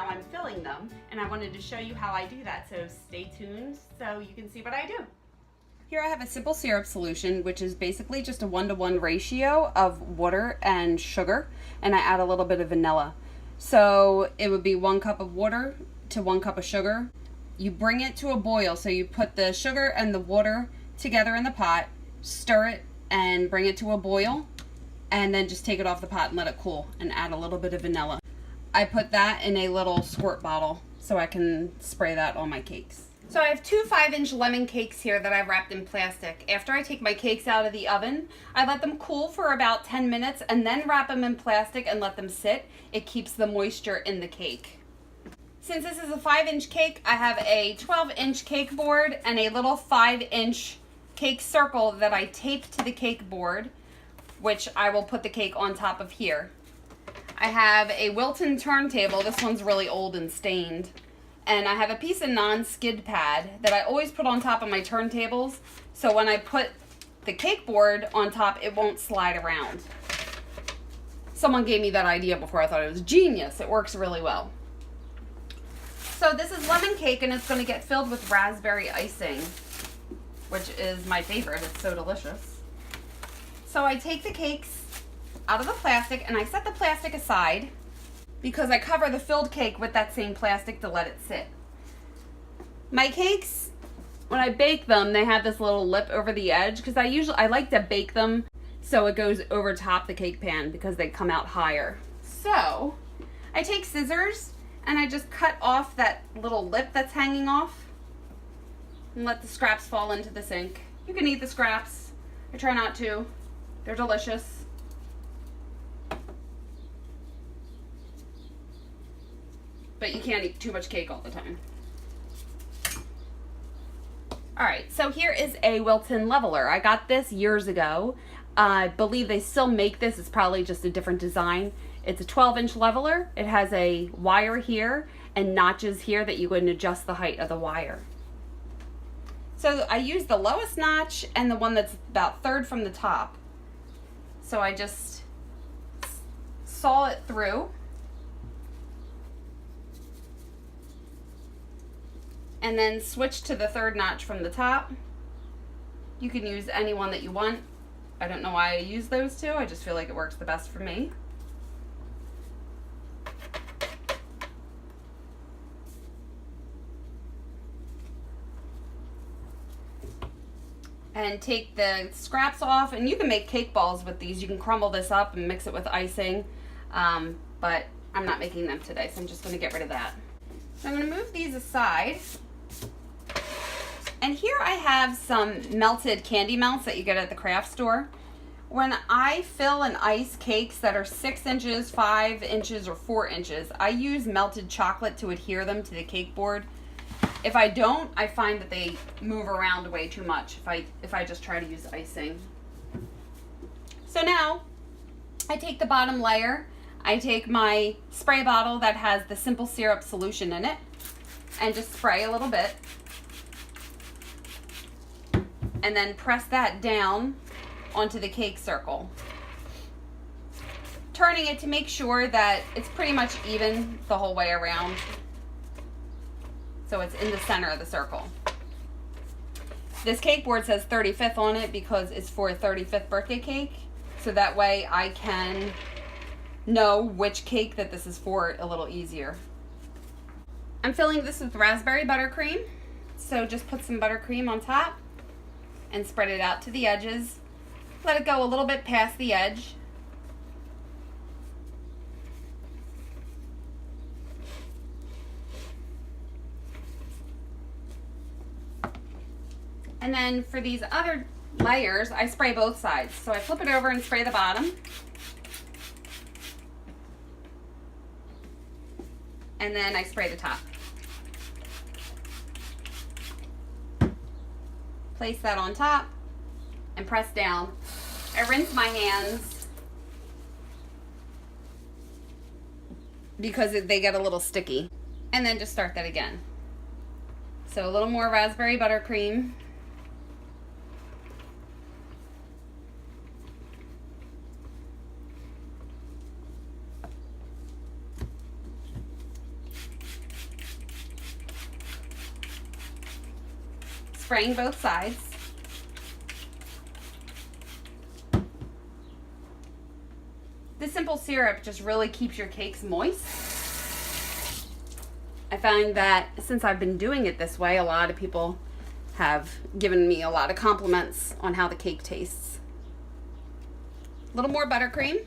now I'm filling them, and I wanted to show you how I do that, so stay tuned so you can see what I do. Here I have a simple syrup solution, which is basically just a 1-to-1 ratio of water and sugar, and I add a little bit of vanilla. So it would be 1 cup of water to 1 cup of sugar. You bring it to a boil, so you put the sugar and the water together in the pot, stir it, and bring it to a boil, and then just take it off the pot and let it cool, and add a little bit of vanilla. I put that in a little squirt bottle so I can spray that on my cakes. So I have 2 5-inch lemon cakes here that I've wrapped in plastic. After I take my cakes out of the oven, I let them cool for about 10 minutes and then wrap them in plastic and let them sit. It keeps the moisture in the cake. Since this is a 5-inch cake, I have a 12-inch cake board and a little 5-inch cake circle that I tape to the cake board, which I will put the cake on top of here. I have a Wilton turntable. This one's really old and stained. And I have a piece of non-skid pad that I always put on top of my turntables, so when I put the cake board on top, it won't slide around. Someone gave me that idea before. I thought it was genius. It works really well. So this is lemon cake, and it's going to get filled with raspberry icing, which is my favorite. It's so delicious. So I take the cakes out of the plastic, and I set the plastic aside because I cover the filled cake with that same plastic to let it sit. My cakes, when I bake them, they have this little lip over the edge because I like to bake them so it goes over top the cake pan because they come out higher. So I take scissors and I just cut off that little lip that's hanging off and let the scraps fall into the sink. You can eat the scraps. I try not to. They're delicious. But you can't eat too much cake all the time. Alright, so here is a Wilton leveler. I got this years ago. I believe they still make this. It's probably just a different design. It's a 12-inch leveler. It has a wire here and notches here that you can adjust the height of the wire. So I use the lowest notch and the one that's about third from the top. So I just saw it through. And then switch to the third notch from the top. You can use any one that you want. I don't know why I use those two. I just feel like it works the best for me. And take the scraps off, and you can make cake balls with these. You can crumble this up and mix it with icing, but I'm not making them today, so I'm just going to get rid of that. So I'm going to move these aside. And here I have some melted candy melts that you get at the craft store. When I fill and ice cakes that are 6 inches, 5 inches, or 4 inches, I use melted chocolate to adhere them to the cake board. If I don't, I find that they move around way too much if I just try to use icing. So now, I take the bottom layer, I take my spray bottle that has the simple syrup solution in it, and just spray a little bit. And then press that down onto the cake circle. Turning it to make sure that it's pretty much even the whole way around. So it's in the center of the circle. This cake board says 35th on it because it's for a 35th birthday cake. So that way I can know which cake that this is for a little easier. I'm filling this with raspberry buttercream. So just put some buttercream on top and spread it out to the edges. Let it go a little bit past the edge. And then for these other layers, I spray both sides. So I flip it over and spray the bottom. And then I spray the top. Place that on top and press down. I rinse my hands because they get a little sticky. And then just start that again. So a little more raspberry buttercream. spraying both sides. This simple syrup just really keeps your cakes moist. I find that since I've been doing it this way, a lot of people have given me a lot of compliments on how the cake tastes. A little more buttercream.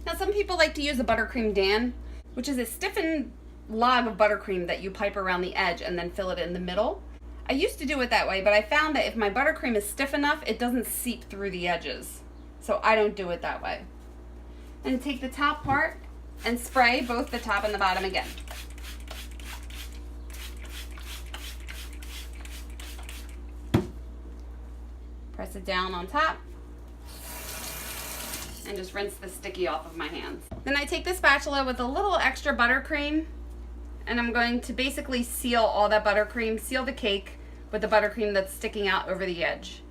Now some people like to use a buttercream Dan, which is a stiffened log of buttercream that you pipe around the edge and then fill it in the middle. I used to do it that way, but I found that if my buttercream is stiff enough, it doesn't seep through the edges. So I don't do it that way. And take the top part and spray both the top and the bottom again. Press it down on top and just rinse the sticky off of my hands. Then I take the spatula with a little extra buttercream and I'm going to basically seal all that buttercream, seal the cake with the buttercream that's sticking out over the edge.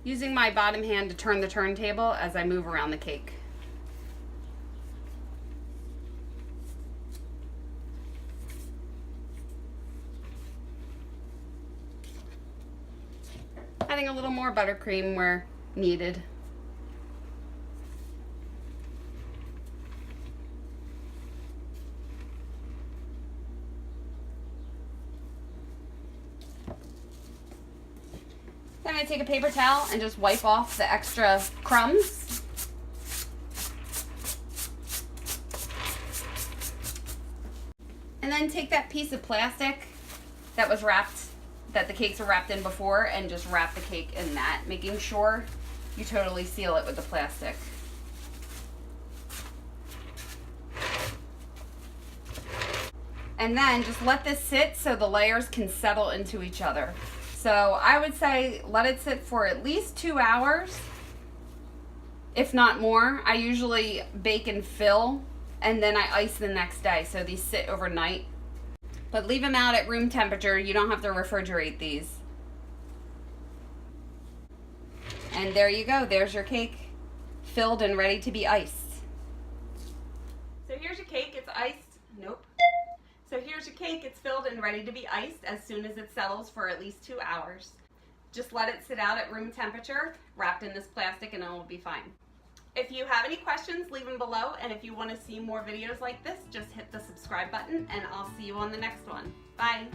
Using my bottom hand to turn the turntable as I move around the cake. Adding a little more buttercream where needed. Then I take a paper towel and just wipe off the extra crumbs. And then take that piece of plastic that was wrapped, that the cakes were wrapped in before, and just wrap the cake in that, making sure you totally seal it with the plastic. And then just let this sit so the layers can settle into each other. So I would say let it sit for at least 2 hours, if not more. I usually bake and fill, and then I ice the next day, so these sit overnight. But leave them out at room temperature. You don't have to refrigerate these. And there you go. There's your cake, filled and ready to be iced. So here's your cake. It's iced. Nope. So here's your cake. It's filled and ready to be iced as soon as it settles for at least 2 hours. Just let it sit out at room temperature, wrapped in this plastic, and it will be fine. If you have any questions, leave them below. And if you want to see more videos like this, just hit the subscribe button, and I'll see you on the next one. Bye.